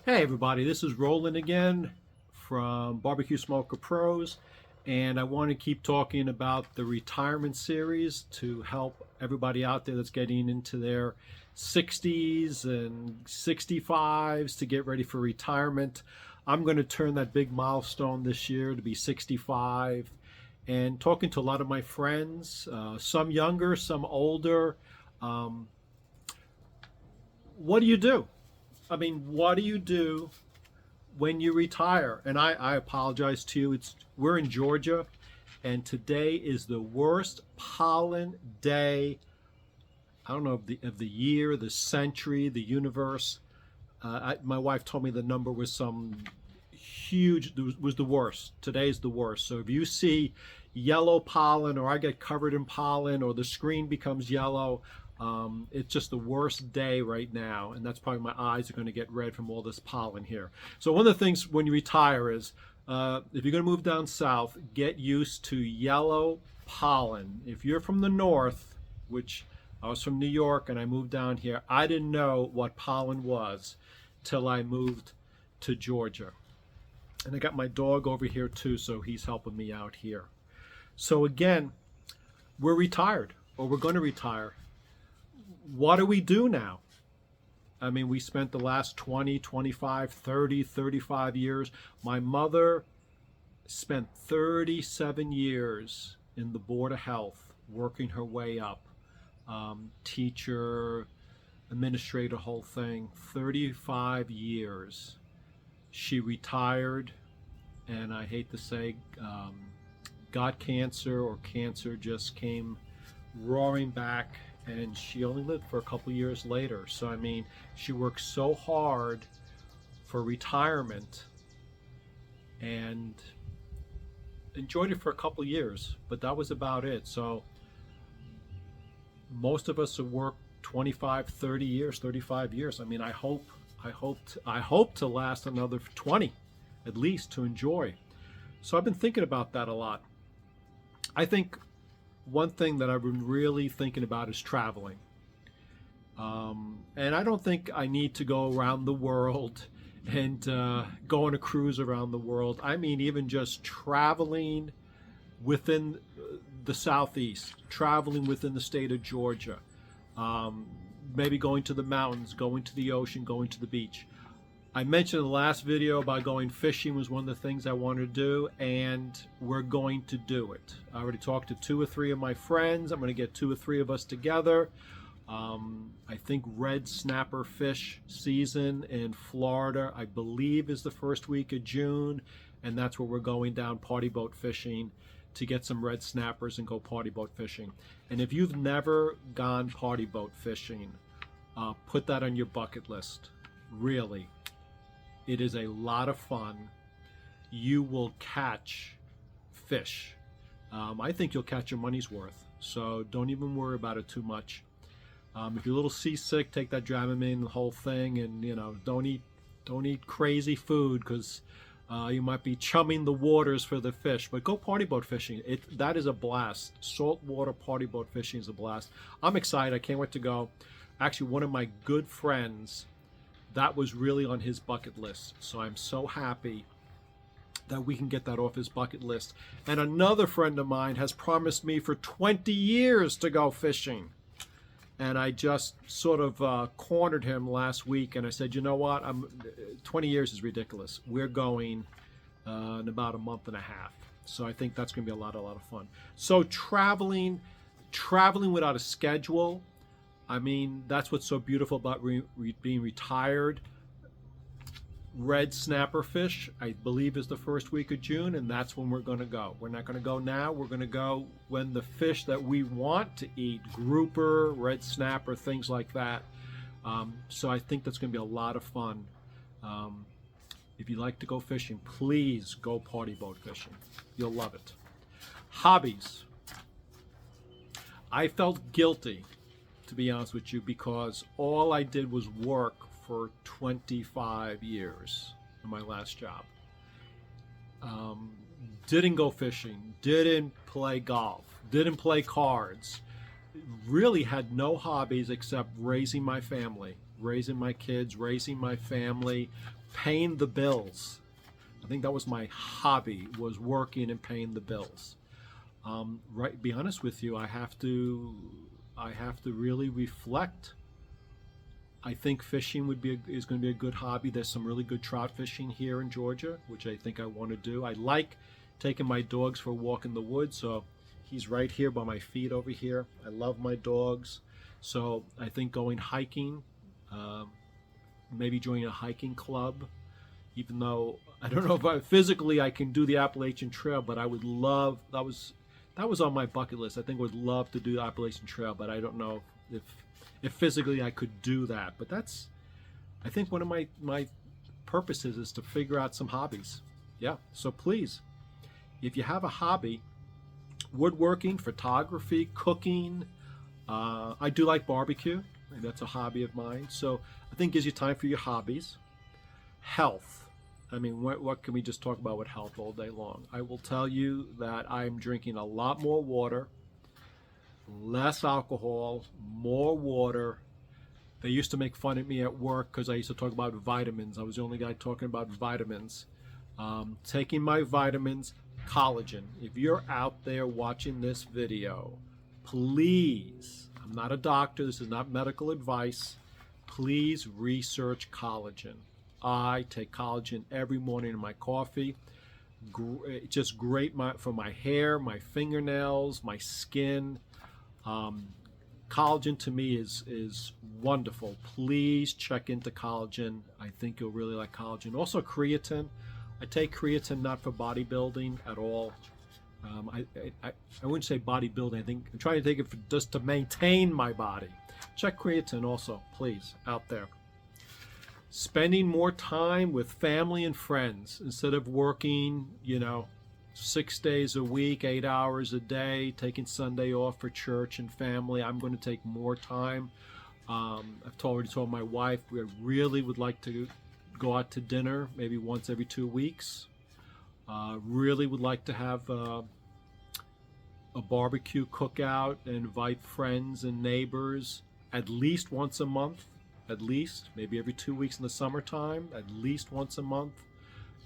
Hey everybody, this is Roland again from BBQ Smoker Pros, and I want to keep talking about the retirement series to help everybody out there that's getting into their 60s and 65s to get ready for retirement. I'm going to turn that big milestone this year to be 65, and talking to a lot of my friends, some younger, some older. Um, what do you do? what do you do when you retire? And I apologize to you. We're in Georgia, and today is the worst pollen day. I don't know of the year, the century, the universe. My wife told me the number was some huge. Was the worst. Today's the worst. So if you see yellow pollen, or I get covered in pollen, or the screen becomes yellow, it's just the worst day right now, and that's probably my eyes are going to get red from all this pollen here. So one of the things when you retire is, if you're going to move down south, get used to yellow pollen. If you're from the north, which I was from New York and I moved down here, I didn't know what pollen was till I moved to Georgia. And I got my dog over here too, so he's helping me out here. So again, we're retired, or we're going to retire. What do we do now? We spent the last 20, 25, 30, 35 years. My mother spent 37 years in the Board of Health, working her way up. Teacher, administrator, whole thing. 35 years. She retired, and I hate to say, got cancer, or cancer just came roaring back, and she only lived for a couple years later. So she worked so hard for retirement and enjoyed it for a couple years, but that was about it. So most of us have worked 25, 30 years, 35 years. I hope to last another 20 at least, to enjoy. So I've been thinking about that a lot. I think one thing that I've been really thinking about is traveling. And I don't think I need to go around the world and go on a cruise around the world. Even just traveling within the Southeast, traveling within the state of Georgia, maybe going to the mountains, going to the ocean, going to the beach. I mentioned in the last video about going fishing was one of the things I wanted to do, and we're going to do it. I already talked to 2 or 3 of my friends. I'm going to get 2 or 3 of us together. I think red snapper fish season in Florida, I believe, is the first week of June, and that's where we're going down party boat fishing to get some red snappers and go party boat fishing. And if you've never gone party boat fishing, put that on your bucket list. Really. It is a lot of fun. You will catch fish. I think you'll catch your money's worth. So don't even worry about it too much. If you're a little seasick, take that Dramamine, the whole thing, and don't eat crazy food, because you might be chumming the waters for the fish. But go party boat fishing. That is a blast. Saltwater party boat fishing is a blast. I'm excited. I can't wait to go. Actually, one of my good friends, that was really on his bucket list. So I'm so happy that we can get that off his bucket list. And another friend of mine has promised me for 20 years to go fishing. And I just sort of cornered him last week, and I said, you know what? 20 years is ridiculous. We're going in about a month and a half. So I think that's going to be a lot of fun. So traveling without a schedule, that's what's so beautiful about being retired. Red snapper fish, I believe, is the first week of June, and that's when we're going to go. We're not going to go now. We're going to go when the fish that we want to eat, grouper, red snapper, things like that. So I think that's going to be a lot of fun. If you like to go fishing, please go party boat fishing. You'll love it. Hobbies. I felt guilty, to be honest with you, because all I did was work for 25 years in my last job. Didn't go fishing, didn't play golf, didn't play cards, really had no hobbies except raising my family, raising my kids, raising my family, paying the bills. I think that was my hobby, was working and paying the bills. Right, be honest with you, I have to really reflect. I think fishing is going to be a good hobby. There's some really good trout fishing here in Georgia, which I think I want to do. I like taking my dogs for a walk in the woods, so he's right here by my feet over here. I love my dogs, so I think going hiking, maybe joining a hiking club, even though I don't know if physically I can do the Appalachian Trail, but I would love, that was on my bucket list. I think I would love to do the Appalachian Trail, but I don't know if physically I could do that. But that's, I think one of my purposes is to figure out some hobbies. Yeah, so please, if you have a hobby, woodworking, photography, cooking, I do like barbecue. That's a hobby of mine. So I think it gives you time for your hobbies. Health. I mean, what can we just talk about with health all day long? I will tell you that I'm drinking a lot more water, less alcohol, more water. They used to make fun of me at work because I used to talk about vitamins. I was the only guy talking about vitamins. Taking my vitamins, collagen. If you're out there watching this video, please, I'm not a doctor, this is not medical advice, please research collagen. I take collagen every morning in my coffee. Just great for my hair, my fingernails, my skin. Collagen to me is wonderful. Please check into collagen. I think you'll really like collagen. Also creatine. I take creatine not for bodybuilding at all. I wouldn't say bodybuilding. I think I'm trying to take it just to maintain my body. Check creatine also, please, out there. Spending more time with family and friends instead of working, 6 days a week, 8 hours a day, taking Sunday off for church and family. I'm going to take more time. I've already told my wife we really would like to go out to dinner maybe once every 2 weeks. Really would like to have a barbecue cookout and invite friends and neighbors at least once a month. At least, maybe every 2 weeks in the summertime, at least once a month.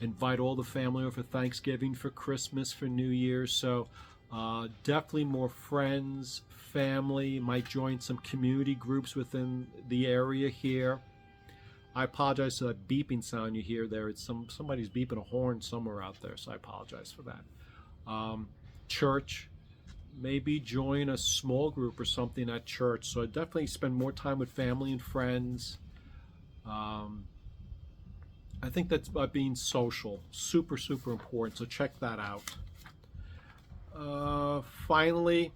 Invite all the family over for Thanksgiving, for Christmas, for New Year's. So definitely more friends, family, might join some community groups within the area here. I apologize for that beeping sound you hear there. It's somebody's beeping a horn somewhere out there, so I apologize for that. Church. Maybe join a small group or something at church. So I definitely spend more time with family and friends. I think that's about being social. Super, super important. So check that out. Finally,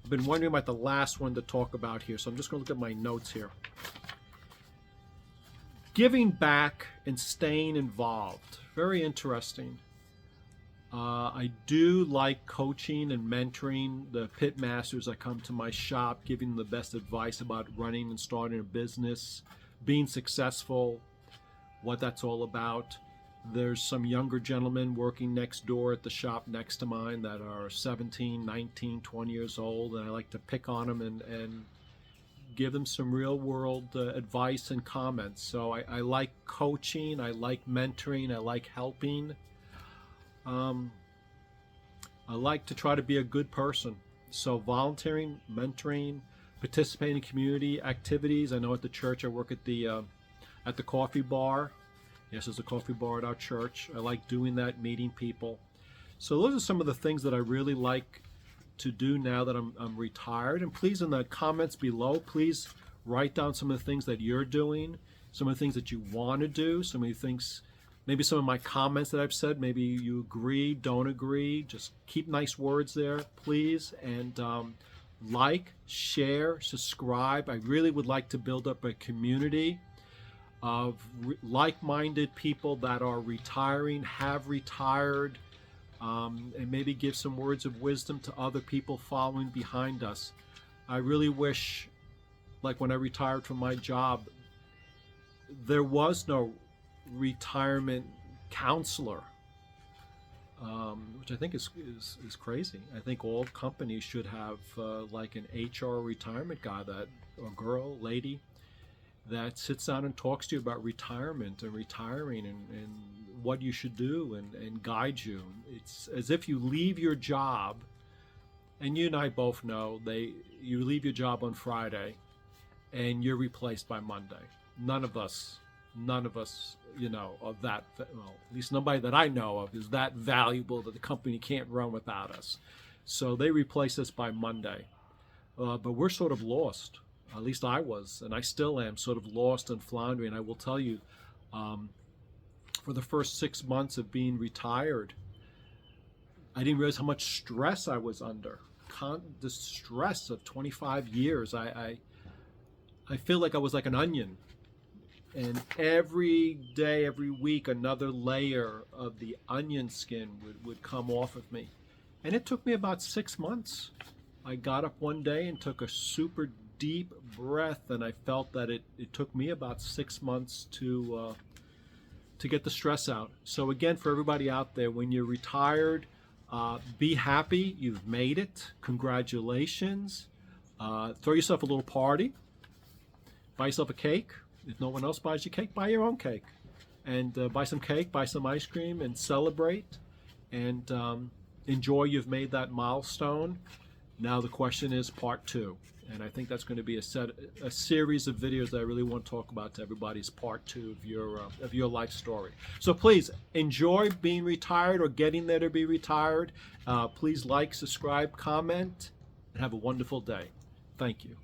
I've been wondering about the last one to talk about here. So I'm just going to look at my notes here. Giving back and staying involved. Very interesting. I do like coaching and mentoring the pit masters that come to my shop, giving them the best advice about running and starting a business, being successful, what that's all about. There's some younger gentlemen working next door at the shop next to mine that are 17, 19, 20 years old, and I like to pick on them and give them some real world advice and comments. So I like coaching, I like mentoring, I like helping. I like to try to be a good person. So volunteering, mentoring, participating in community activities. I know at the church I work at the coffee bar. Yes, there's a coffee bar at our church. I like doing that, meeting people. So those are some of the things that I really like to do now that I'm retired. And please, in the comments below, please write down some of the things that you're doing, some of the things that you want to do, some of the things, maybe some of my comments that I've said, maybe you agree, don't agree. Just keep nice words there, please. And like, share, subscribe. I really would like to build up a community of like-minded people that are retiring, have retired, and maybe give some words of wisdom to other people following behind us. I really wish, like when I retired from my job, there was no retirement counselor, which I think is crazy. I think all companies should have like an HR retirement guy, that or girl, lady, that sits down and talks to you about retirement and retiring and what you should do and guides you. It's as if you leave your job, and you and I both know you leave your job on Friday and you're replaced by Monday. None of us, of that, well, at least nobody that I know of is that valuable that the company can't run without us. So they replace us by Monday. But we're sort of lost. At least I was, and I still am, sort of lost and floundering. I will tell you, for the first 6 months of being retired, I didn't realize how much stress I was under. The stress of 25 years. I feel like I was like an onion. And every day, every week, another layer of the onion skin would come off of me. And it took me about 6 months. I got up one day and took a super deep breath, and I felt that it took me about 6 months to get the stress out. So again, for everybody out there, when you're retired, be happy. You've made it. Congratulations. Throw yourself a little party. Buy yourself a cake. If no one else buys you cake, buy your own cake. And buy some cake, buy some ice cream, and celebrate. And enjoy you've made that milestone. Now the question is part 2. And I think that's going to be a series of videos that I really want to talk about to everybody's part 2 of your life story. So please enjoy being retired or getting there to be retired. Please like, subscribe, comment, and have a wonderful day. Thank you.